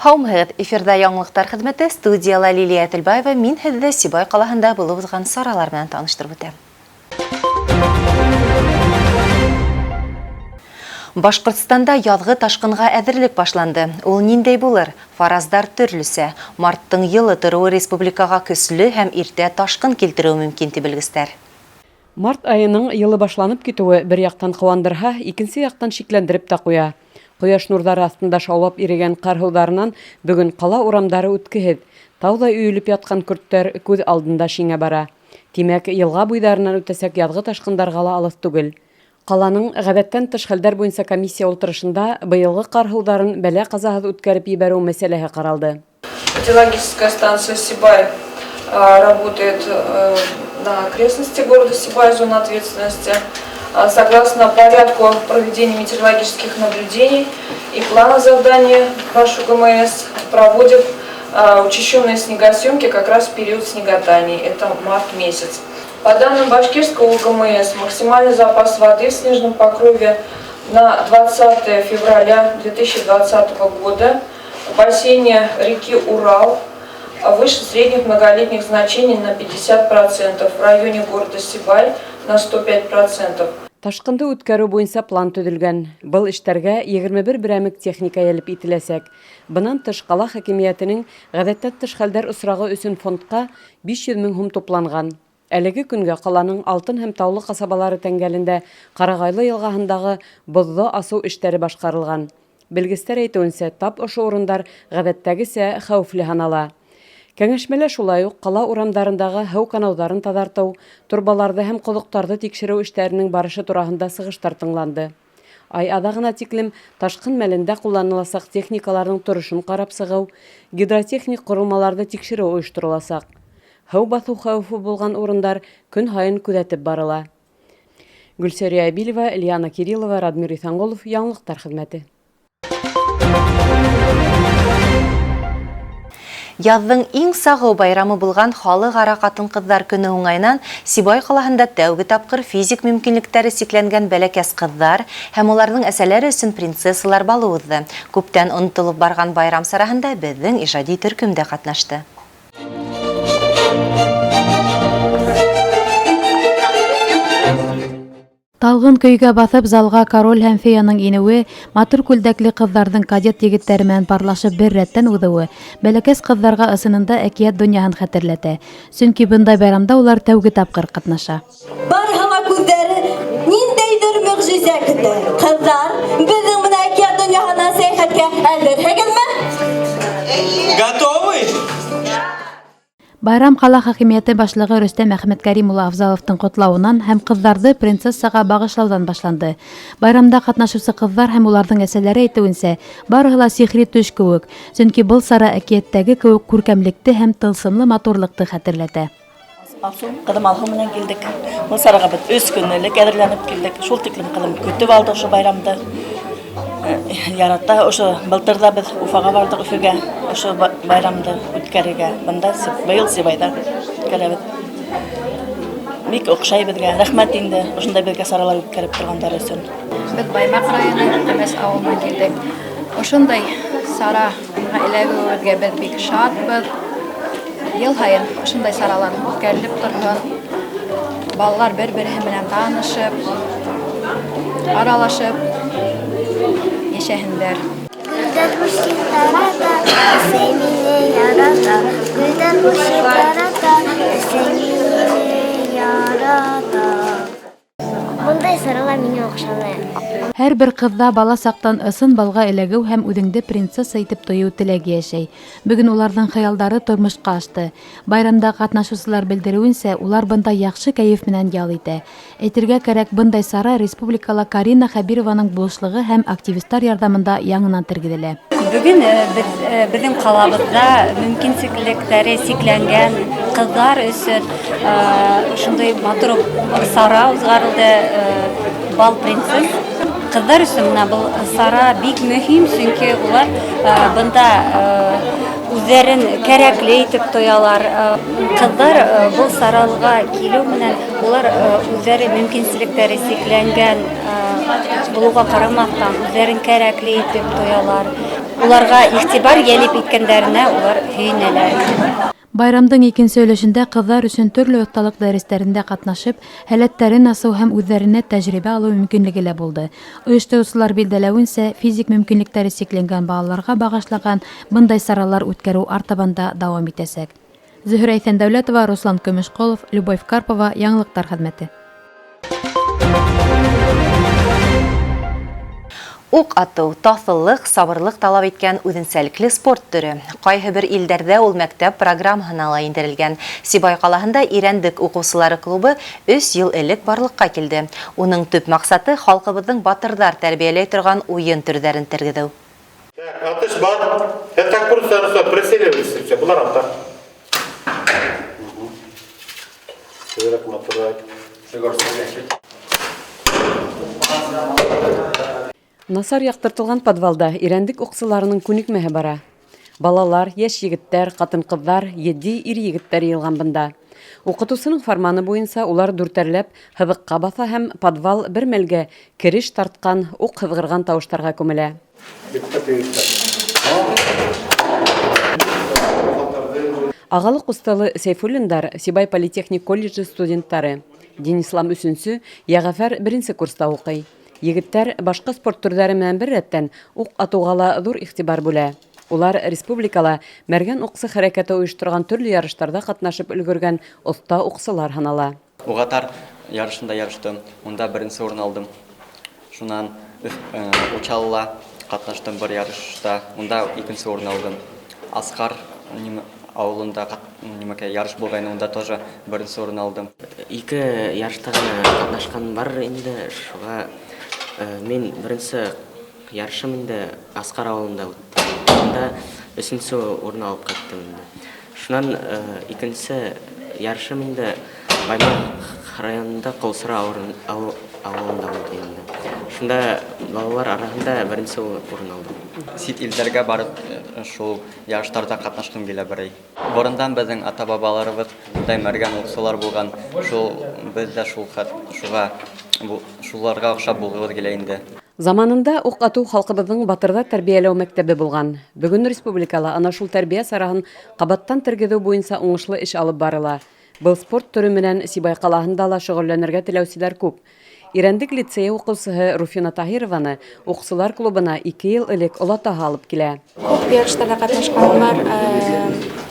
Хаумһыҙ, эфирда яңлыҡтар хеҙмәте, студияла Лилия Тельбаева, мин һеҙҙе Сибай ҡалаһында булып уҙған саралар менән таныштырып үтәм. Башҡортостанда яҙғы ташҡынға әҙерлек башланды. Ул ниндәй булыр? Фараздар төрлөсә. Марттың йылы тороуы республикаға көслө һәм иртә ташҡын килтереү мөмкин тип белгестәр. Март айының йылы башланып китеүе бер яҡтан ҡыуандырһа, икенсе яҡтан шикләндереп тә ҡуя. Ҡояш нурҙары аҫтында шаулап ирегән ҡар һыуҙарынан бөгөн ҡала урамдары үткеһеҙ. Тауҙай өйөлөп ятҡан көрттәр күҙ алдында шиңә бара. Тимәк, йылға буйҙарынан үтәсәк яҙғы ташҡындарға ла алыҫ түгел. Ҡаланың ғәҙәттән тыш хәлдәр буйынса комиссия ултырышында быйылғы ҡар һыуҙарын бәлә-ҡазаһыҙ үткәреп ебәреү мәсьәләһе ҡаралды. Метеорологическая станция Сибай работает на окрестности города Сибай, зона ответственности. Согласно порядку проведения метеорологических наблюдений и плана задания вашу ГМС проводит учащенные снегосъемки как раз в период снеготаний, это март месяц. По данным башкирского ГМС, максимальный запас воды в снежном покрове на 20 февраля 2020 года в бассейне реки Урал выше средних многолетних значений на 50%, в районе города Сибай на 105%. Ташҡынды үткәреү буйынса план төҙөлгән. Был эштәргә 21 берәмек техника йәлеп ителәсәк. Бынан тыш ҡала хакимиәтенең ғәҙәттән тыш хәлдәр осрағы өсөн фондҡа 500 мең һум тупланған. Әлеге көнгә ҡаланың Алтын һәм Таулы ҡасабалары тәңгәлендә Ҡарағайлы йылғаһындағы боҙҙо асыу эштәре башҡарылған. Белгестәр әйтеүенсә, тап ошо урындар ғәҙәттәгесә хәүефле һанала. Кәңәшмәлә шулай уҡ ҡала урамдарындағы һыу канауҙарын таҙартыу, торбаларҙы һәм ҡоҙоҡтарҙы тикшереү эштәренең барышы тураһында сығыштар тыңланды. Ай аҙағына тиклем ташҡын мәлендә ҡулланыласаҡ техникаларҙың торошон ҡарап сығыу, гидротехник ҡоролмаларҙы тикшереү ойоштороласаҡ. Һыу баҫыу хәүефе булған урындар көн һайын күҙәтеп барыла. Гөлсәрия Әбилова, Ильяна Кириллова, Радмир Иҫанғолов, Яңлыҡтар хеҙмәте. Яҙҙың иң сағыу байрамы булған халыҡ-ара ҡатын-ҡыҙҙар көнө уңайынан Сибай ҡалаһында тәүге тапҡыр физик мөмкинлектәре сикләнгән бәләкәс ҡыҙҙар һәм уларҙың әсәләре өсөн принцессалар балы уҙҙы. Күптән онотолоп барған байрам сараһында беҙҙең ижади төркөм дә ҡатнашты. Талғын көйгә баҫып залға король һәм феяның инеүе, матур күлдәкле ҡыҙҙарҙың кадет егеттәре менән парлашып бер рәттән уҙыуы бәләкәс ҡыҙҙарға ысынында әкиәт донъяһын хәтерләтә. Сөнки бындай байрамда улар тәүге тапҡыр ҡатнаша. Барыһына күҙҙәре ниндәйҙер мөғжизә көтә. Ҡыҙҙар, беҙҙең менән әкиәт донъяһына сәйәхәткә әҙерһегеҙме? Готовы? Байрам ҡала хакимиәте башлығы Рөстәм Әхмәткәрим улы Авзаловтың ҡотлауынан һәм ҡыҙҙарҙы принцессаға бағышлауҙан башланды. Байрамда ҡатнашыусы ҡыҙҙар һәм уларҙың әсәләре әйтеүенсә, барыһы ла сихри төш кеүек, сөнки был сара әкиәттәге кеүек күркәмлекте һәм тылсымлы матурлыҡты хәтерләтә. Ҡыҙым Алһыу менән килдек. Был сараға беҙ 3 көн элек әҙерләнеп килдек. Шул тиклем ҡыҙым көтөп алды ошо байрамды. Ярата ошо былтырҙа беҙ Уфаға барҙык, Өфөгә ошо байрамды үткәрергә. Бында быйыл Сибайҙа үткәрәбеҙ. Бик оҡшай беҙгә. Рәхмәт инде ошондай беҙгә саралар үткәреп торғандар өсөн. Беҙ Баймаҡ районы Көмәс ауылынан килдек. Ошондай сараға эләгеүебеҙгә беҙ бик шатбыҙ. Йыл һайын ошондай саралар үткәрелеп торһон. Балалар бер-береһе менән танышып, аралашып йәшәһендәр. Гөлдәр бүшкин тарата, әсәй мине ярата. Гөлдәр бүшкин тарата, әсәй мине ярата. Бындай саралар миңә оҡшаны. Һәр бер ҡыҙҙа бала саҡтан ысын балға эләгеү һәм үҙеңде принцесса итеп тойоу теләге йәшәй. Бөгөн уларҙың хыялдары тормошҡа ашты. Байрамда ҡатнашыусылар белдереүенсә, улар бында яҡшы кәйеф менән ял итә. Әйтергә кәрәк, бындай сара республикала Карина Хәбированың булышлығы һәм активистар ярҙамында яңынан тергеҙелә. Бөгөн беҙҙең ҡалабыҙҙа мөмкинселектәре сикләнгән ҡыҙҙар өсөн шундай матур сара уҙғарылды, бал принцесс. Ҡыҙҙар өсөн был сара бик мөһим, сөнки улар бында үҙҙәрен кәрәкле итеп тоялар. Ҡыҙҙар был саралға килеү менән улар үҙҙәре мөмкинселектәре сикләнгән булуға ҡарамаҫтан үҙҙәрен кәрәкле итеп тоялар. уларга игътибар ялеп иткәннәренә улар һөйнәләр. Байрамдың икенче өлешендә кызлар өчен төрле осталык дәресләрендә катнашып, һәләтләрен асу һәм үзләренә тәҗрибә алу мөмкинлеге лә булды. Оештыручылар билдәләвенчә, физик мөмкинлекләре чикләнгән балаларга багышланган бындай саралар үткәрү артабанда дәвам итәчәк. Зөһрә Дәүләтова, Руслан Көмешколов, Любовь Карпова, Яңлыктар хезмәте. Ук ату, таҫыллык, сабырлык талап иткән үҙенсәлекле спорт төрө. Ҡайһы бер илдәрҙә ул мәктәп программаһына ла индерелгән. Сибай ҡалаһында Ирәндек уҡыусылары клубы 3 йыл элек барлыҡҡа килде. Уның төп маҡсаты халҡыбыҙҙың батырҙар тәрбиәләй торған уйын төрҙәрен тергеҙеү. Атыш бар. Это так просто прицеливайся. Булар ата. Насар яҡтыртылған подвалда Ирәндек уҡсыларының күнекмәһе бара. Балалар, йәш егеттәр, ҡатын-ҡыҙҙар, 7 ир егеттәр йыйылған бында. Уҡытыусының фарманы буйынса улар дүртәрләп һыҙыҡҡа баҫа һәм подвал бер мәлгә кереш тартҡан, уҡ һыҙғырған тауыштарға күмелә. Ағалыҡ усталы Сәйфуллиндар Сибай политехник колледжы студенттары. Денислам 3-нче, Яғафәр 1-нче курста уҡый. Егеттәр башҡа спорт төрҙәре менән бер рәттән уҡ атыуға ла ҙур иғтибар бүлә. Улар республикала мәргән уҡсы хәрәкәте ойошторған төрлө ярыштарҙа ҡатнашып өлгөргән оҫта уҡсылар һанала. Уғатар ярышында ярыштым, унда 1-нче урын алдым. Шунан Учалла ҡатнаштым бер ярышта, унда 2-нче урын алдым. Асҡар ауылында ярыш булғайны, унда тоже 1-нче урын алдым. 2 ярышта ҡатнашҡан бар инде, шуға мен 1-нче ярышым инде Асҡар ауылында үтте. Унда 3-нче урын алып ҡайттым инде. Шунан 2-нче ярышым инде Баймаҡ районында Ҡолсора ауылында булды инде. Шунда балалар араһында 1-нче урын алдым. Сит илдәргә барып, шул ярыштарда ҡатнашҡым килә берәй. Борындан беҙҙең ата-бабаларыбыҙ дай мәргән уҡсылар булған, шул беҙ дә шуларға оҡшап булғыбыҙ килә инде. Заманында уҡ атыу халҡыбыҙҙың батырҙар тәрбиәләү мәктәбе булған. Бөгөн республикала ана шул тәрбиә сараһын ҡабаттан тергеҙеү буйынса уңышлы эш алып барыла. Был спорт төрө менән Сибай ҡалаһында ла шөғөлләнергә теләүселәр күп. Ирәндек лицейы уҡыусыһы Руфина Таһированы уҡсылар клубына 2 йыл элек олатаһы алып килә. Күп ярыштарҙа ҡатнашҡаным бар.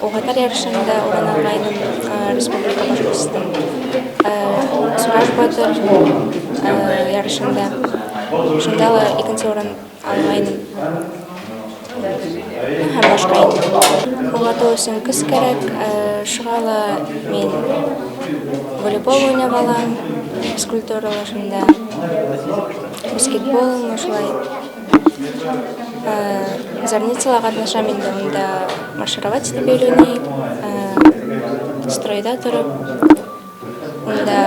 Уғатар ярышында урын алғайным, республика башҡортостан. Сураж батыр ярышында. Шунда ла 2-нче урын алғайным. Һәм башҡа инде. Уғатыу өсөн көс кәрәк. Шуға ла мен волейбол уйнап алам, физкультуралашында, баскетбол, шулай. Зорницала ҡатнашам инде, унда маршировать итеп өйрәнәм, стройда тороп, унда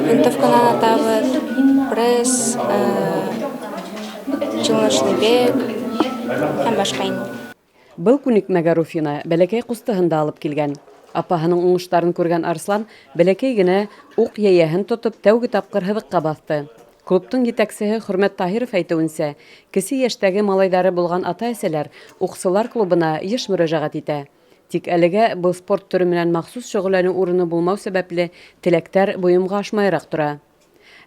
винтовканан атабыҙ, пресс, чулночный бег һәм башҡа инде. Был күнекмәгә Руфина бәләкәй ҡустыһында алып килгән. Апаһының уңыштарын күргән Арслан бәләкәй генә уҡ йәйәһен тотоп тәүге тапҡыр һыҙыҡҡа баҫты. Клубтың етәксеһе Хөрмәт Таһиров әйтеүенсә, кесе йәштәге малайҙары булған ата-әсәләр уҡсылар клубына йыш мөрәжәғәт итә. Тик әлегә был спорт төрө менән махсус шөғөлләнеү урыны булмау сәбәпле теләктәр бойомға ашмайыраҡ тора.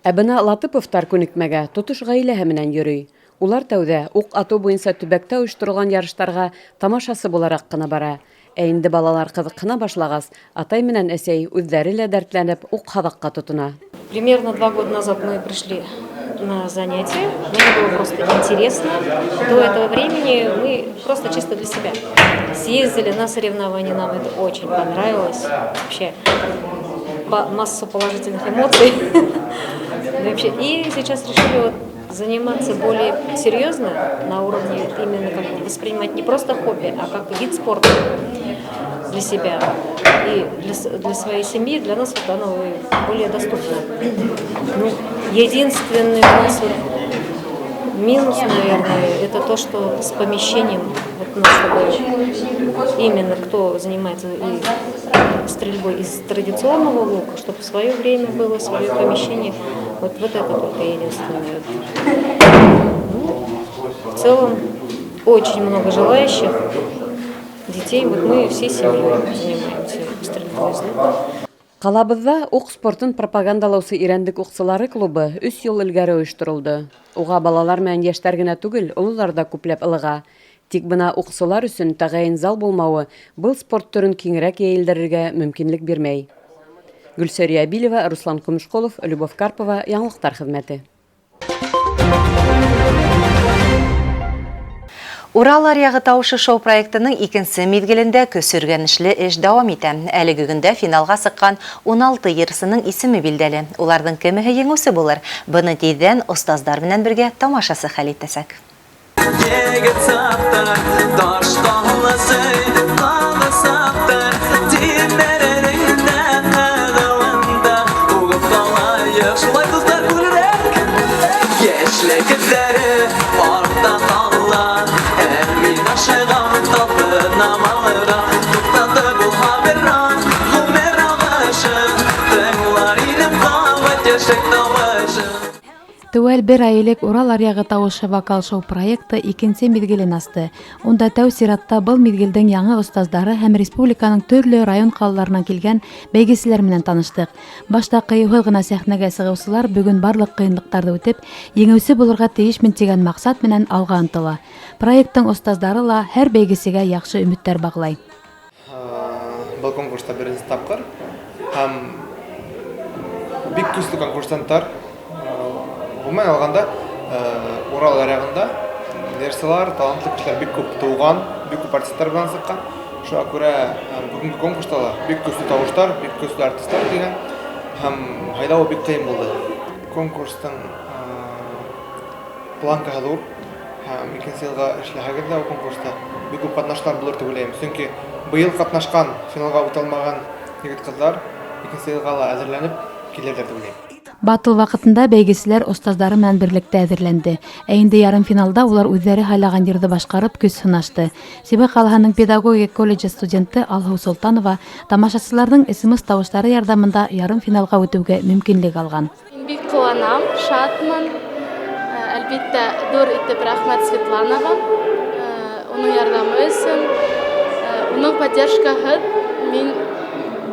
Ә бына Латыповтар күнекмәгә тотош ғаиләһе менән йөрөй. Улар тәүҙә уҡ атыу буйынса төбәктә ойошторолған ярыштарға тамашасы булараҡ ҡына бара. Ә инде балалар ҡыҙыҡһына башлағас, атай менән әсәй үҙҙәре лә дәртләнеп уҡ һаҙаҡҡа тотона. Примерно 2 года назад мы пришли на занятия. Мне было просто интересно. До этого времени мы просто чисто для себя съездили на соревнования. Нам это очень понравилось. Вообще массу положительных эмоций. И сейчас решили заниматься более серьезно на уровне, именно как бы воспринимать не просто хобби, а как вид спорта для себя и для своей семьи, для нас вот оно более доступно. Ну, единственный минус, наверное, это то, что с помещением, вот, ну, чтобы именно кто занимается и стрельбой из традиционного лука, чтобы в свое время было свое помещение, вот это только единственное. Ну, в целом очень много желающих детей. Вот мы всей семьей занимаемся стрельбой из лука. Қалабызда уқ спортын пропагандалаусы ирәндік уқсылары клубы 3 ел илгәре ойыштырылды. Уға балалар мән яшьтәр генә түгел, олылар да күпләп ылыга. Тик бына уқсылар өсөн тәгаен зал булмауы был спорт түрен киңрәк яелдерергә мөмкинлек бирмәй. Гөлсәрия Билева, Руслан Көмешколов, Любовь Карпова, Яңлыктар хезмәте. Урал аръягы таушы шоу проектының икенсе мизгелендә көсөргәнешле эш дәвам итә. Әлеге көндә финалга сыккан 16 йырсының исеме билдәле. Уларның кемеһе еңүсе булыр? Буны тиздән остаздар белән бергә тамашасы хәл итәсәк. Тәүәл бер айлык Урал аръягы тауышы вокал шоу проекты икенче мизгелен асты. Унда тәү сиратта был мизгелдең яңа остаздары һәм республиканың төрле район калаларынан килгән бәйгеселәр менән таныштык. Башта кыюһыз гына сәхнәгә сыгучылар бүген барлык кыенлыктарды үтеп, еңүче булырга тиешмен дигән максат менән алга ынтыла. Проекттың остаздары ла һәр бәйгесегә яхшы өметләр баглай. Был конкурста беренче тапкыр һәм бик көчле конкурсанттар Гомумән алганда Урал аръягында нәрсәләр, талантлы кешеләр бик күп туган, бик күп артистлар белән сыккан. Шуңа күрә бүгенге конкурста бик көчле тавышлар, бик көчле артистлар дигән һәм хайдау бик кыен булды. Конкурстың планкаһы зур һәм икенче елга эшләгәндә бу конкурста бик күп катнашкан булыр дип уйлыйм. Чөнки быел катнашкан, финалга үтә алмаган егет-кызлар икенче елга әзерләнеп килерләр дип уйлыйм. Батыл вакытында бәйгеселәр остаздары менән берлектә әзерләнде. Ә инде ярым финалда улар үзләре хайлаган җирдә башкарып көч сынашты. Сибай калаһының педагогия колледжы студенты Алһу Солтанова тамашачыларның эсэмэс тавышлары ярдәмендә ярым финалга үтүгә мөмкинлек алган. Бик куанам, шатмын. Әлбәттә, зур итеп рәхмәт Светланага. Уның ярдәме өчен, уның поддержкаһы, мин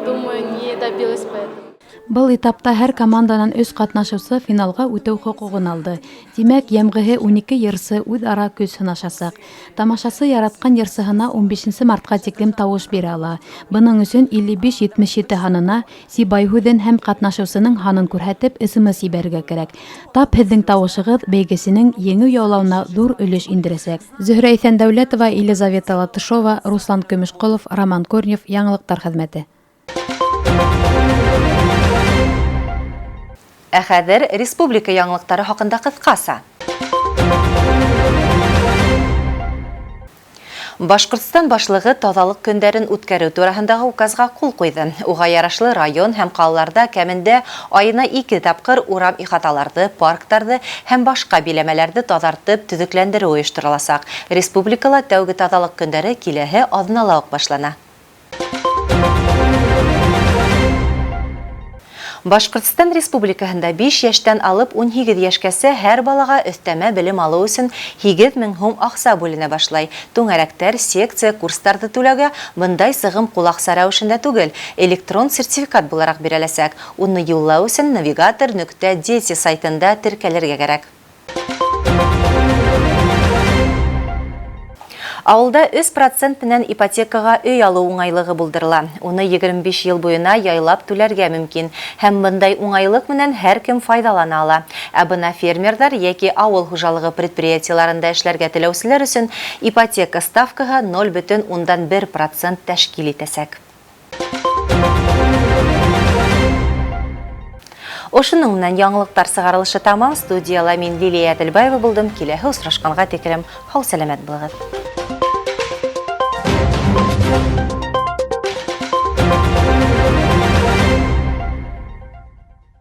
думаю, не добилась бы этого. Был этапта һәр команданан 3 катнашучы финалга үтү хукугын алды. Димәк, ямгыһы 12 йырсы үз-ара көч сынашачак. Тамашасы яраткан йырсыһына 15 мартка тиклем тавыш бирә ала. Буның өчен 55-77 ханына Сибай Хүден һәм катнашучысының ханын күрһәтеп эсэмэс ибәргә кирәк. Тап һезнең тавышыгыз бәйгесенең еңү яулауына зур өлеш индерәсәк. Зөһрә Исәндәүләтова, Елизавета Латышова, Руслан Көмешколов, Роман Корнев, Яңлыктар хезмәте. Ә хәзер республика яңлыктары хакында кыскаса. Башкортстан башлыгы тазалык көндәрен үткәрү турысындагы указга кул куйды. Уга ярашлы район һәм калаларда кәмендә айына 2 тапкыр урам ихаталарды, парктарды һәм башка биләмәләрне тазартып, төзекләндерү оештырылачак. Республикала тәүге тазалык көндәре киләһе азнала ук башлана. Башкортстан Республикаһында 5 яшьтән алып 18 яшькәсе һәр балага өстәмә белем алу өчен 7000 сум акча бүленә башлай. Түңәрәктәр, секция, курсларда түләгә бындай сыгым кулакса рәвешендә түгел, электрон сертификат буларак биреләсәк. Уны юллау өчен navigator.deti сайтында теркәлергә кирәк. Авылда 3% менән ипотекага өй алу уңайлыгы булдырыла. Уны 25 ел буена яйлап түләргә мөмкин. Һәм бындай уңайлык менән һәр кем файдалана ала. Ә бына фермерлар яки авыл хуҗалыгы предприятиеларында эшләргә теләүчеләр өчен ипотека ставкаһы 0,1% тәшкил итәсәк. Ошының менән яңлыктар сыгарылышы тамам. Студияла мин Лилия Әделбаева булдым. Киләһе очрашканга тиклем һау сәламәт булыгыз.